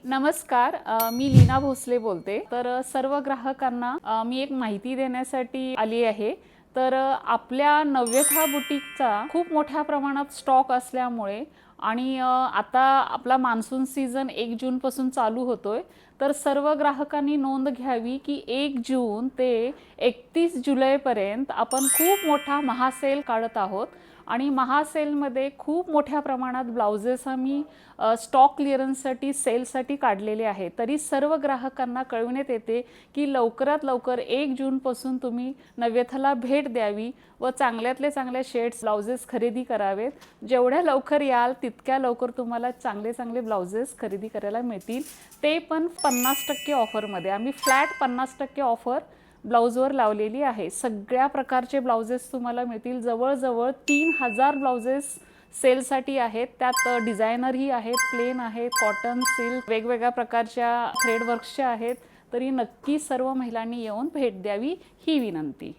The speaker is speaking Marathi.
नमस्कार, मी लीना भोसले बोलते। तर सर्व ग्राहकांना मी एक माहिती देण्यासाठी आली आहे। तर आपल्या नव्यथा बुटीकचा खूप मोठ्या प्रमाणात स्टॉक असल्यामुळे आणि आता आपला मान्सून सीझन 1 जून पासून चालू होतोय। तर सर्व ग्राहकांनी नोंद घ्यावी की 1 जून ते 31 जुलैपर्यंत आपण खूप मोठा महासेल काढत आहोत आणि महासेलमध्ये खूप मोठ्या प्रमाणात ब्लाउजेस आम्ही स्टॉक क्लिअरन्ससाठी सेलसाठी काढलेले आहेत। तरी सर्व ग्राहकांना कळविण्यात येते की लवकरात लवकर 1 जूनपासून तुम्ही नव्यथाला भेट द्यावी व चांगल्यातले चांगले शेड्स ब्लाउजेस खरेदी करावेत। जेवढ्या लवकर याल तितक्या लवकर तुम्हाला चांगले चांगले ब्लाउजेस खरेदी करायला मिळतील, ते पण 50% ऑफरमध्ये। आम्ही फ्लॅट 50% ऑफर ब्लाउजवर लावलेली आहे। सगळ्या प्रकारचे ब्लाउजेस तुम्हाला मिळतील। जवळजवळ 3000 ब्लाउजेस सेलसाठी आहेत। त्यात डिझायनरही आहेत, प्लेन आहेत, कॉटन, सिल्क, वेगवेगळ्या प्रकारच्या थ्रेड वर्क्सच्या आहेत। तरी नक्की सर्व महिलांनी येऊन भेट द्यावी ही विनंती।